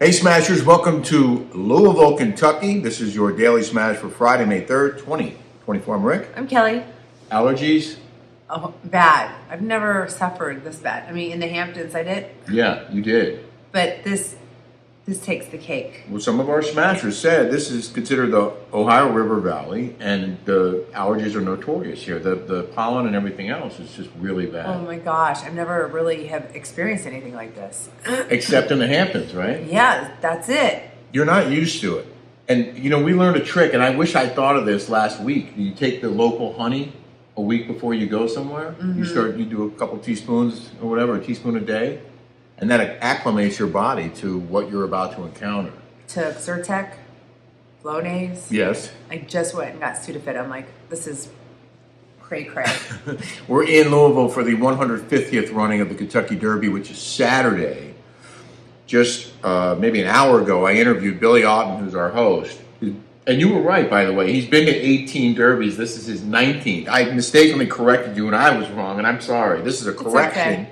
Hey Smashers, welcome to Louisville, Kentucky. This is your Daily Smash for Friday, May 3rd, 2024. I'm Rick. I'm Kelly. Allergies? Oh, bad. I've never suffered this bad. I mean, in the Hamptons I did. Yeah, you did. But this takes the cake. Well, some of our Smashers said this is considered the Ohio River Valley, and the allergies are notorious here. The pollen and everything else is just really bad. Oh my gosh, I've never really have experienced anything like this. Except in the Hamptons, right? Yeah, that's it. You're not used to it. And, you know, we learned a trick, and I wish I thought of this last week. You take the local honey a week before you go somewhere. You do a couple teaspoons or whatever, a teaspoon a day, and that acclimates your body to what you're about to encounter. Took Zyrtec, Flonase. Yes. I just went and got Sudafed. I'm like, this is cray-cray. We're in Louisville for the 150th running of the Kentucky Derby, which is Saturday. Just maybe an hour ago, I interviewed Billy Oughton, who's our host. And you were right, by the way. He's been to 18 derbies. This is his 19th. I mistakenly corrected you, and I was wrong, and I'm sorry. This is a correction. Okay.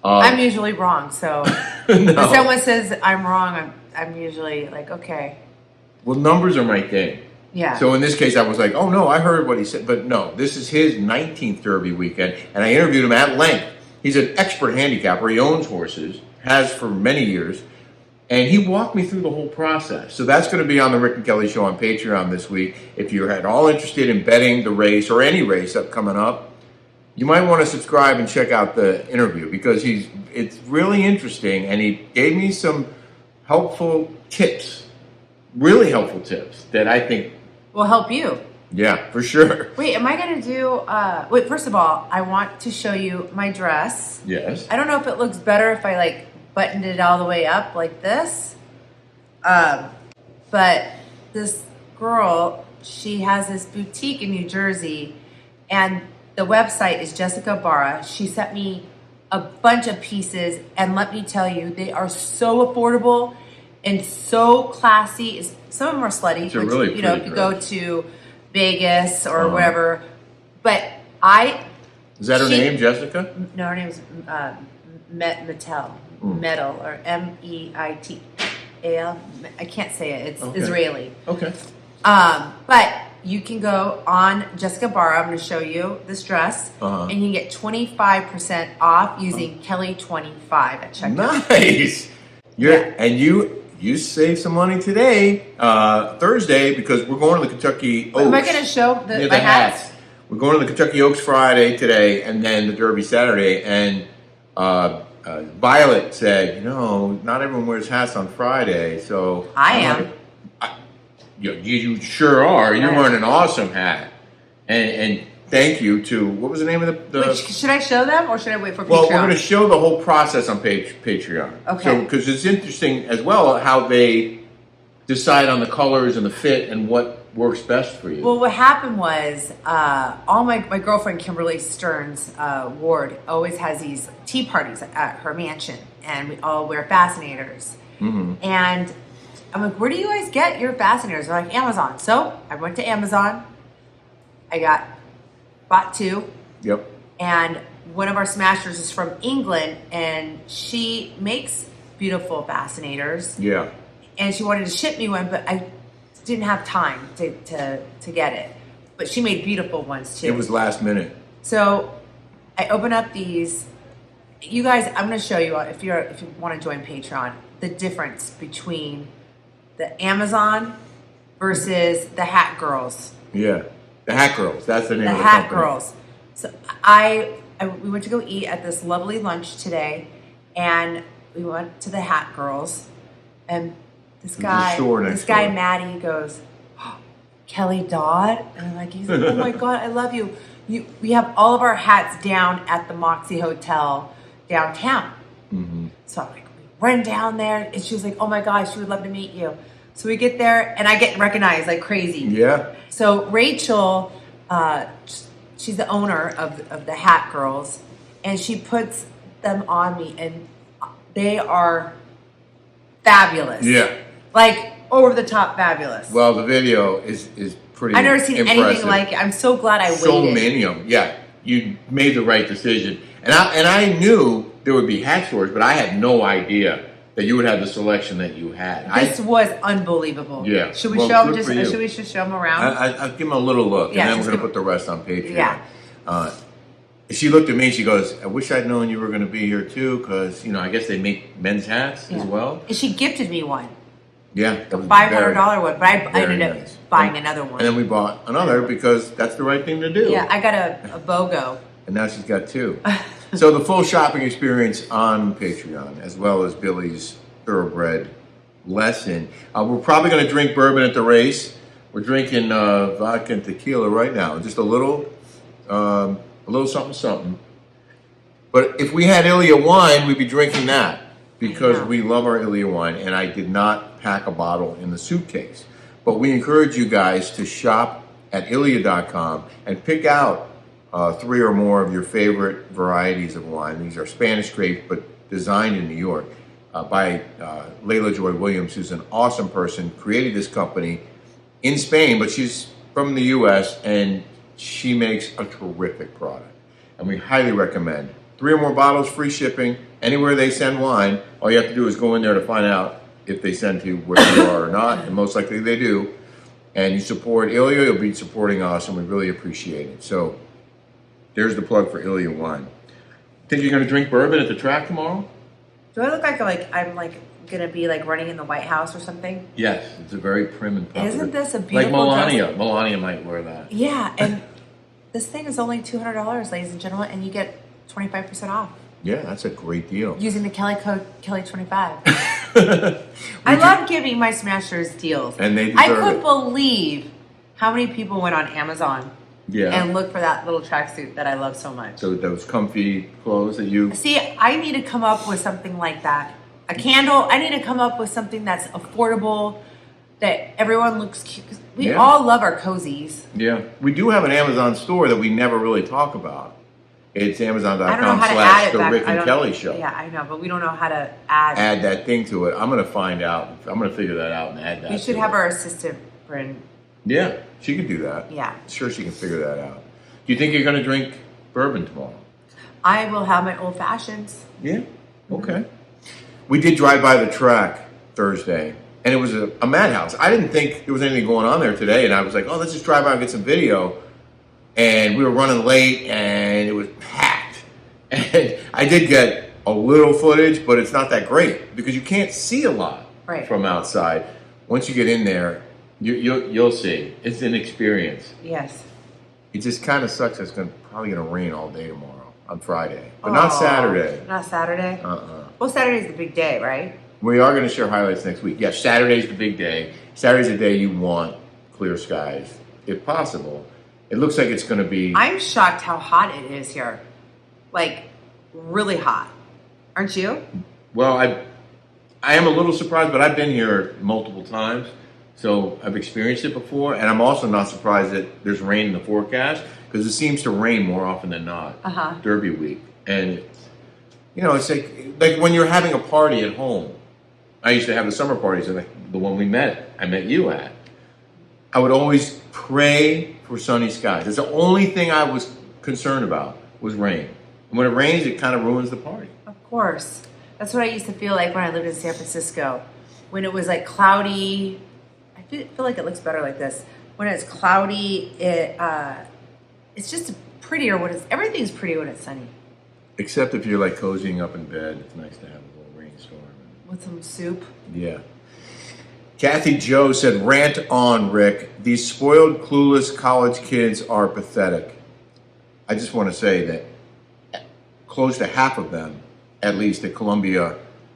I'm usually wrong, so No. if someone says I'm wrong, I'm usually like, okay. Well, numbers are my thing. Yeah. So in this case, I was like, oh, no, I heard what he said. But no, this is his 19th Derby weekend, and I interviewed him at length. He's an expert handicapper. He owns horses, has for many years, and he walked me through the whole process. So that's going to be on the Rick and Kelly Show on Patreon this week. If you're at all interested in betting the race or any race coming up, you might want to subscribe and check out the interview because it's really interesting, and he gave me some helpful tips, really helpful tips that I think will help you. Yeah, for sure. Wait, am I going to do... wait, first of all, I want to show you my dress. Yes. I don't know if it looks better if I, like, buttoned it all the way up like this. But this girl, she has this boutique in New Jersey, and the website is Jessica Barra. She sent me a bunch of pieces, and let me tell you, they are so affordable and so classy. Some of them are slutty. It's a really you know, if you go to Vegas or whatever. But Is that her name, Jessica? No, her name is Metal. Metal, or M-E-I-T-A-L. I can't say it. It's Israeli. Okay. But you can go on Jessica Barra. I'm going to show you this dress, and you can get 25% off using Kelly25 at checkout. Nice. And you saved some money today, Thursday, because we're going to the Kentucky Oaks. Am I going to show my hats? We're going to the Kentucky Oaks Friday today, and then the Derby Saturday. And Violet said, you know, not everyone wears hats on Friday, so I am. You sure are. You're wearing an awesome hat, and thank you to what was the name of the Wait, should I show them or should I wait for Patreon? Well, we're going to show the whole process on Patreon. Okay. So because it's interesting as well how they decide on the colors and the fit and what works best for you. Well, what happened was all my girlfriend Kimberly Stearns Ward always has these tea parties at her mansion, and we all wear fascinators. And I'm like, where do you guys get your fascinators? They're like, Amazon. So I went to Amazon. I bought 2. Yep. And one of our smashers is from England, and she makes beautiful fascinators. Yeah. And she wanted to ship me one, but I didn't have time to get it. But she made beautiful ones too. It was last minute. So I open up these. You guys, I'm going to show you if you want to join Patreon, the difference between the Amazon versus the Hat Girls. Yeah, the Hat Girls. That's the name of the Hat company. Girls. So we went to go eat at this lovely lunch today, and we went to the Hat Girls, and this guy Maddie goes, oh, Kelly Dodd, and I'm like, he's like, oh my God, I love you. We have all of our hats down at the Moxie Hotel downtown. So I'm like, we run down there, and she was like, oh my God, she would love to meet you. So we get there, and I get recognized like crazy. Yeah. So Rachel, she's the owner of the Hat Girls, and she puts them on me, and they are fabulous. Yeah. Like over the top fabulous. Well, the video is pretty I've never seen impressive. anything like it. I'm so glad I So waited. many of them. Yeah, you made the right decision. And I knew there would be hat stores, but I had no idea that you would have the selection that you had. This was unbelievable. Yeah. Should we show them? Should we just show them around? I'll give them a little look, Yeah, and then we're going to put the rest on Patreon. Yeah. She looked at me. She goes, "I wish I'd known you were going to be here too, because I guess they make men's hats as well." And she gifted me one. Yeah, that was $500 one, but I ended up nice. buying another one. And then we bought another because that's the right thing to do. Yeah, I got a BOGO. And now she's got two. So the full shopping experience on Patreon, as well as Billy's thoroughbred lesson. We're probably going to drink bourbon at the race. We're drinking vodka and tequila right now, just a little something, something. But if we had Ilia wine, we'd be drinking that because we love our Ilia wine, and I did not pack a bottle in the suitcase. But we encourage you guys to shop at Ilia.com and pick out 3 or more of your favorite varieties of wine. These are Spanish grapes, but designed in New York by Layla Joy Williams, who's an awesome person, created this company in Spain, but she's from the U.S., and she makes a terrific product. And we highly recommend 3 or more bottles, free shipping, anywhere they send wine. All you have to do is go in there to find out if they send to where you are or not, and most likely they do. And you support Ilia, you'll be supporting us, and we really appreciate it. So there's the plug for Ilia wine. Think you're going to drink bourbon at the track tomorrow? Do I look like I'm going to be running in the White House or something? Yes, it's a very prim and proper. Isn't this a beautiful like Melania? dress? Melania might wear that. Yeah, and this thing is only $200, ladies and gentlemen, and you get 25% off. Yeah, that's a great deal. Using the Kelly code Kelly25. I love giving my smashers deals. And they I deserve couldn't it. believe how many people went on Amazon Yeah. and looked for that little tracksuit that I love so much. So those comfy clothes that you... See, I need to come up with something like that. A candle. I need to come up with something that's affordable, that everyone looks cute. 'Cause we all love our cozies. Yeah. We do have an Amazon store that we never really talk about. It's I don't know Amazon.com how to add it / the back. Rick and Kelly Show. Yeah, I know, but we don't know how to add That thing to it. I'm going to find out. I'm going to figure that out and add that. We should to have it. our assistant, Bryn. Yeah, she can do that. Yeah. Sure, she can figure that out. Do you think you're going to drink bourbon tomorrow? I will have my old fashions. Yeah. Okay. We did drive by the track Thursday, and it was a madhouse. I didn't think there was anything going on there today, and I was like, oh, let's just drive by and get some video. And we were running late, and it was packed. And I did get a little footage, but it's not that great because you can't see a lot from outside. Once you get in there, you'll see. It's an experience. Yes. It just kind of sucks. It's probably going to rain all day tomorrow on Friday, but not Saturday. Not Saturday? Well, Saturday's the big day, right? We are going to share highlights next week. Yes, Saturday's the big day. Saturday's the day you want clear skies, if possible. It looks like it's going to be... I'm shocked how hot it is here. Really hot. Aren't you? Well, I am a little surprised, but I've been here multiple times, so I've experienced it before, and I'm also not surprised that there's rain in the forecast, because it seems to rain more often than not, Derby week. And, it's like when you're having a party at home. I used to have the summer parties, and the one I met you at. I would always pray for sunny skies. That's the only thing I was concerned about was rain. And when it rains, it kind of ruins the party. Of course. That's what I used to feel like when I lived in San Francisco. When it was cloudy, I feel like it looks better like this. When it's cloudy, it's just prettier everything's pretty when it's sunny. Except if you're cozying up in bed, it's nice to have a little rainstorm. With some soup. Yeah. Kathy Joe said, rant on, Rick. These spoiled, clueless college kids are pathetic. I just want to say that close to half of them, at least at Columbia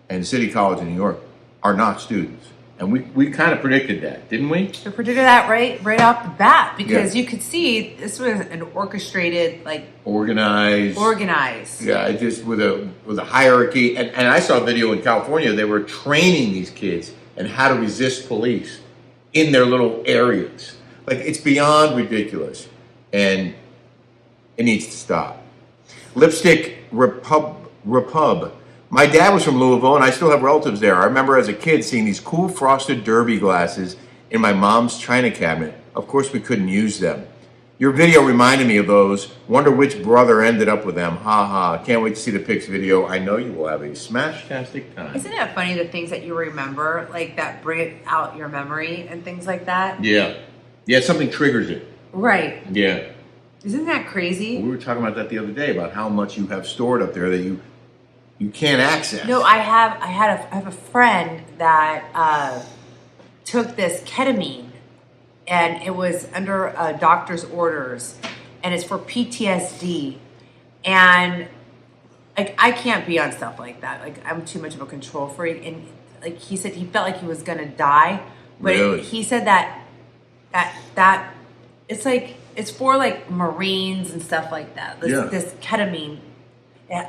and City College in New York, are not students. And we kind of predicted that, didn't we? We predicted that right off the bat because you could see this was an orchestrated, organized. Yeah, just with a hierarchy. And I saw a video in California. They were training these kids and how to resist police in their little areas. It's beyond ridiculous, and it needs to stop. Lipstick Repub. My dad was from Louisville, and I still have relatives there. I remember as a kid seeing these cool frosted derby glasses in my mom's china cabinet. Of course, we couldn't use them. Your video reminded me of those. Wonder which brother ended up with them. Ha ha. Can't wait to see the pics video. I know you will have a smash-tastic time. Isn't it funny the things that you remember, like that bring out your memory and things like that? Yeah. Yeah, something triggers it. Right. Yeah. Isn't that crazy? We were talking about that the other day, about how much you have stored up there that you can't access. No, I have a friend that took this ketamine, and it was under a doctor's orders, and it's for PTSD, and like I can't be on stuff like that. Like I'm too much of a control freak, and like he said, he felt like he was gonna die, but Really? he said that it's like it's for like Marines and stuff like that. This ketamine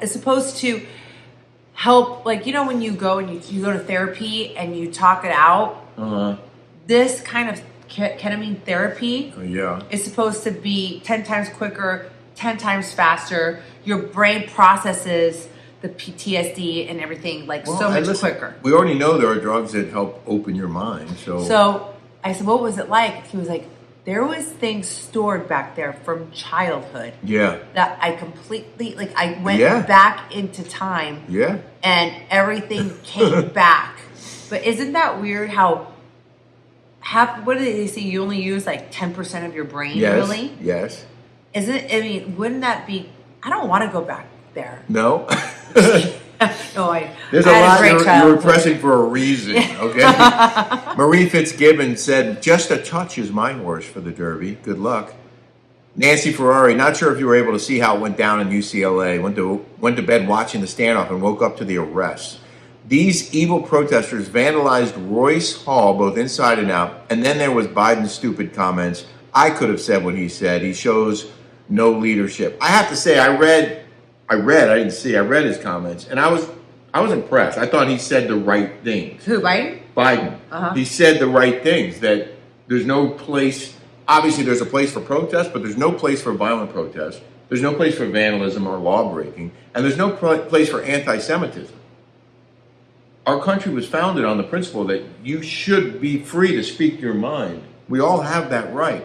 is supposed to help, like, you know, when you go and you go to therapy and you talk it out. This kind of ketamine therapy is supposed to be 10 times quicker, 10 times faster. Your brain processes the PTSD and everything like so much quicker. We already know there are drugs that help open your mind. So I said, what was it like? He was like, there was things stored back there from childhood. Yeah. That I completely, like, I went back into time. Yeah. And everything came back. But isn't that weird how what did they say? You only use like 10% of your brain, really? Yes. I mean, wouldn't that be, I don't want to go back there. No. No, There's a lot you're repressing for a reason, okay? Marie Fitzgibbon said, just a touch is my horse for the Derby. Good luck. Nancy Ferrari, not sure if you were able to see how it went down in UCLA. Went to bed watching the standoff and woke up to the arrest. These evil protesters vandalized Royce Hall both inside and out, and then there was Biden's stupid comments. I could have said what he said. He shows no leadership. I have to say, I read his comments, and I was impressed. I thought he said the right things. Who, Biden? Biden. He said the right things, that there's no place, obviously there's a place for protest, but there's no place for violent protest. There's no place for vandalism or law breaking, and there's no place for anti-Semitism. Our country was founded on the principle that you should be free to speak your mind. We all have that right.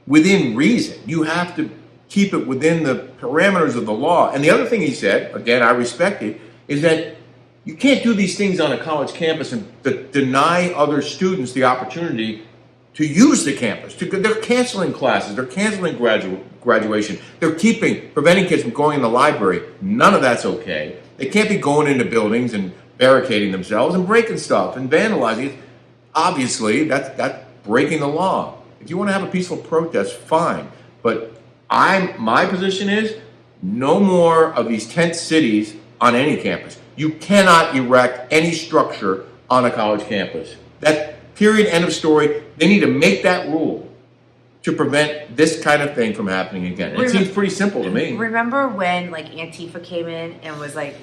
Within reason. You have to keep it within the parameters of the law. And the other thing he said, again, I respect it, is that you can't do these things on a college campus and deny other students the opportunity to use the campus. They're canceling classes. They're canceling graduation. They're preventing kids from going in the library. None of that's okay. They can't be going into buildings and barricading themselves and breaking stuff and vandalizing it. Obviously, that's breaking the law. If you want to have a peaceful protest, fine. But my position is no more of these tent cities on any campus. You cannot erect any structure on a college campus. That period, end of story. They need to make that rule to prevent this kind of thing from happening again. It seems pretty simple to me. Remember when like Antifa came in and was like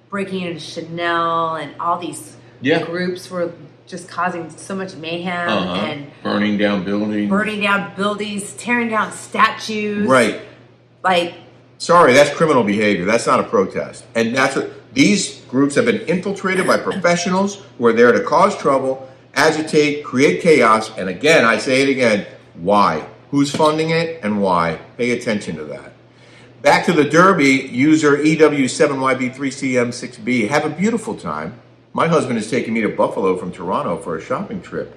breaking into Chanel and all these groups were just causing so much mayhem and burning down buildings, tearing down statues. Right. Like, sorry, that's criminal behavior. That's not a protest. And that's what these groups have been infiltrated by professionals who are there to cause trouble, agitate, create chaos. And again, I say it again, why? Who's funding it and why? Pay attention to that. Back to the Derby, user EW7YB3CM6B. Have a beautiful time. My husband is taking me to Buffalo from Toronto for a shopping trip.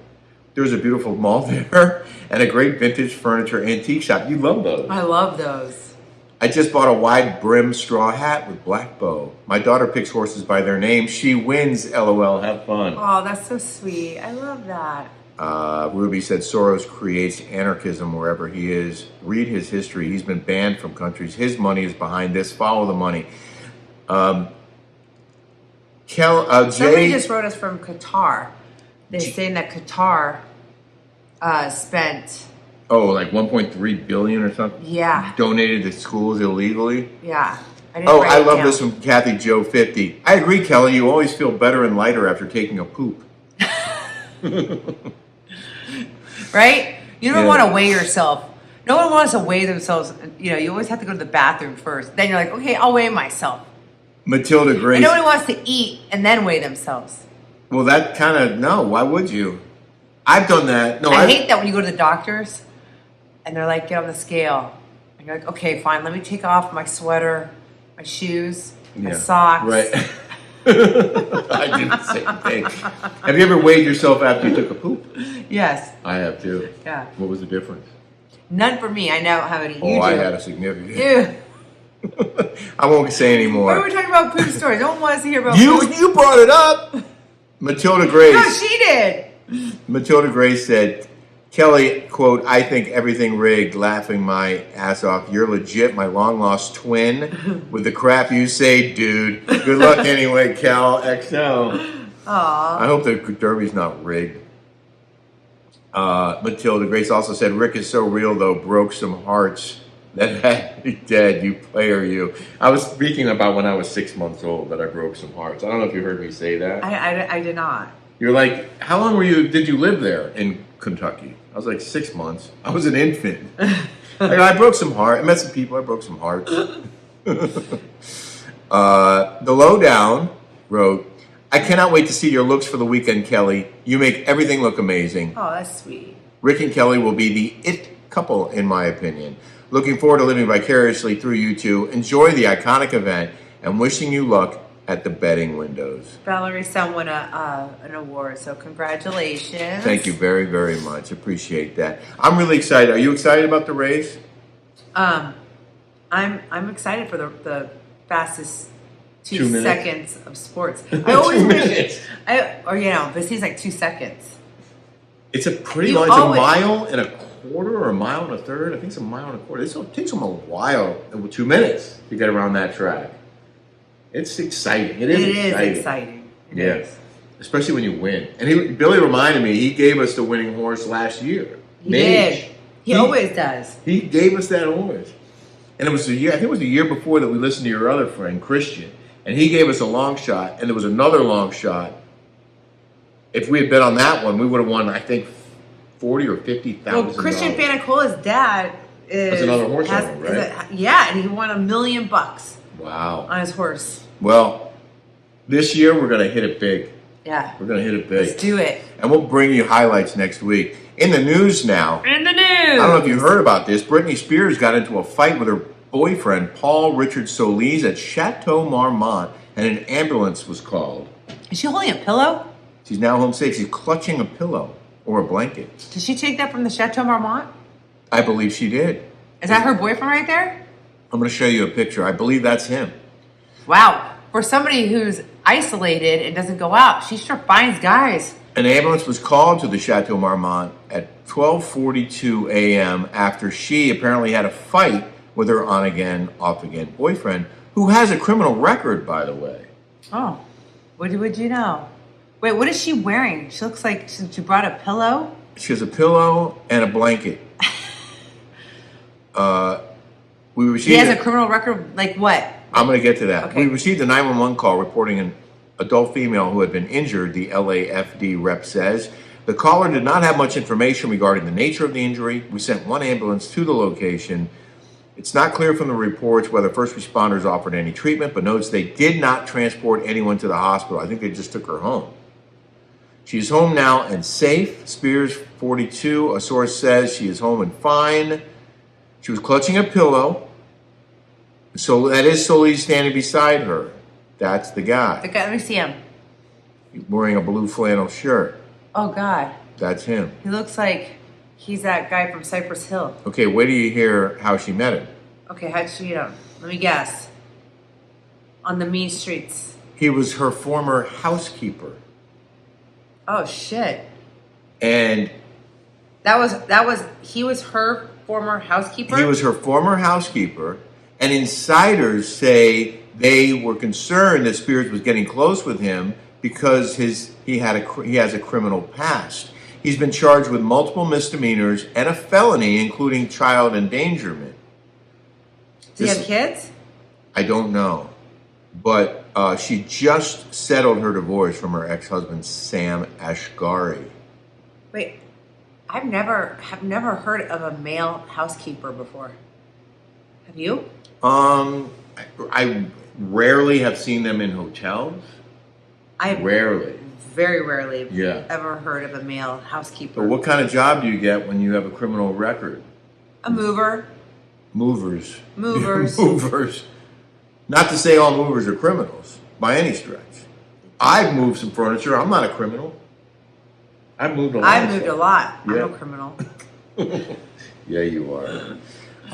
There's a beautiful mall there and a great vintage furniture antique shop. You love those. I love those. I just bought a wide brim straw hat with black bow. My daughter picks horses by their name. She wins, LOL. Have fun. Oh, that's so sweet. I love that. Ruby said Soros creates anarchism wherever he is. Read his history. He's been banned from countries. His money is behind this. Follow the money. Somebody just wrote us from Qatar. They're saying that Qatar spent like 1.3 billion or something. Yeah. Donated to schools illegally. Yeah. I love this from Kathy Joe 50. I agree, Kelly. You always feel better and lighter after taking a poop. Right? You don't want to weigh yourself. No one wants to weigh themselves. You know, you always have to go to the bathroom first. Then you're like, okay, I'll weigh myself. Matilda Grace. And nobody wants to eat and then weigh themselves. Well, that kind of, no, why would you? I've done that. No, I hate that when you go to the doctors and they're like, get on the scale. And you're like, okay, fine, let me take off my sweater, my shoes, my socks. Right. I do the same thing. Have you ever weighed yourself after you took a poop? Yes. I have too. Yeah. What was the difference? None for me. I know how many you do. I had a significant. Ew. I won't say anymore. Why are we talking about poop stories? No one wants to hear about you. poop. You brought it up. Matilda Grace. No, she did. Matilda Grace said, Kelly, quote, I think everything rigged, laughing my ass off. You're legit my long-lost twin with the crap you say, dude. Good luck anyway, Cal XL. Aww. I hope the Derby's not rigged. Matilda Grace also said, Rick is so real, though, broke some hearts. That had to be dead, you player, you. I was speaking about when I was 6 months old that I broke some hearts. I don't know if you heard me say that. I did not. You're like, how long did you live there in Kentucky? I was like 6 months. I was an infant. I broke some hearts. I met some people. I broke some hearts. The Lowdown wrote, I cannot wait to see your looks for the weekend, Kelly. You make everything look amazing. Oh, that's sweet. Rick and Kelly will be the it couple, in my opinion. Looking forward to living vicariously through you two. Enjoy the iconic event and wishing you luck at the betting windows. Valerie's son won an award, so congratulations. Thank you very, very much. Appreciate that. I'm really excited. Are you excited about the race? I'm excited for the fastest 2 seconds of sports. I always wish this seems like 2 seconds. It's a pretty long. It's a mile and a quarter or a mile and a third. I think it's a mile and a quarter. It takes them a while, 2 minutes to get around that track. It's exciting. It is exciting. It is. Especially when you win. And Billy reminded me, he gave us the winning horse last year. He did. He always does. He gave us that horse. And it was I think it was the year before that we listened to your other friend, Christian. And he gave us a long shot, and there was another long shot. If we had bet on that one, we would have won, I think, $40,000 or $50,000. Well, Christian Panicola's dad is another horse owner, right? And he won $1 million. Wow. On his horse. Well, this year we're going to hit it big. Yeah. We're going to hit it big. Let's do it. And we'll bring you highlights next week. In the news now. In the news. I don't know if you heard about this. Britney Spears got into a fight with her boyfriend, Paul Richard Solis, at Chateau Marmont, and an ambulance was called. Is she holding a pillow? She's now home safe. She's clutching a pillow or a blanket. Did she take that from the Chateau Marmont? I believe she did. Is that her boyfriend right there? I'm going to show you a picture. I believe that's him. Wow. For somebody who's isolated and doesn't go out, she sure finds guys. An ambulance was called to the Chateau Marmont at 12:42 a.m. after she apparently had a fight with her on-again, off-again boyfriend, who has a criminal record, by the way. Oh, what would you know? Wait, what is she wearing? She looks like she brought a pillow. She has a pillow and a blanket. He has a criminal record, like what? I'm going to get to that. Okay. We received a 911 call reporting an adult female who had been injured, the LAFD rep says. The caller did not have much information regarding the nature of the injury. We sent one ambulance to the location. It's not clear from the reports whether first responders offered any treatment, but notes they did not transport anyone to the hospital. I think they just took her home. She's home now and safe. Spears, 42, a source says she is home and fine. She was clutching a pillow. So that is Solis standing beside her. That's the guy. The guy, let me see him. He's wearing a blue flannel shirt. Oh, God. That's him. He looks like he's that guy from Cypress Hill. Okay, wait till you hear how she met him. Okay, how'd she meet him? Let me guess. On the mean streets. He was her former housekeeper. Oh, shit. And he was her former housekeeper? He was her former housekeeper, and insiders say they were concerned that Spears was getting close with him because he has a criminal past. He's been charged with multiple misdemeanors and a felony, including child endangerment. Does he have kids? I don't know, but she just settled her divorce from her ex-husband Sam Ashgari. Wait, I've never heard of a male housekeeper before. Have you? I rarely have seen them in hotels. Rarely. Very rarely ever heard of a male housekeeper. But what kind of job do you get when you have a criminal record? A mover. Movers. Movers. Not to say all movers are criminals by any stretch. I've moved some furniture. I'm not a criminal. I've moved a lot. I moved a lot. Yeah. I'm no criminal. Yeah, you are.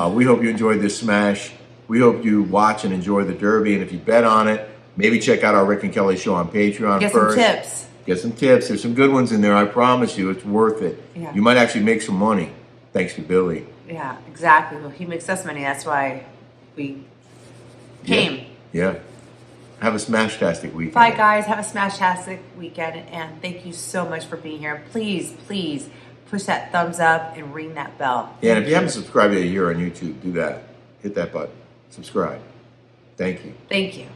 We hope you enjoyed this smash. We hope you watch and enjoy the Derby. And if you bet on it, maybe check out our Rick and Kelly show on Patreon first. Get some tips. Get some tips. There's some good ones in there. I promise you, it's worth it. Yeah. You might actually make some money thanks to Billy. Yeah, exactly. Well, he makes us money. That's why we came. Yeah. Have a smash-tastic weekend. Bye, guys. Have a smash-tastic weekend. And thank you so much for being here. Please, please push that thumbs up and ring that bell. Yeah, and if you haven't subscribed yet, you're on YouTube, do that. Hit that button. Subscribe. Thank you. Thank you.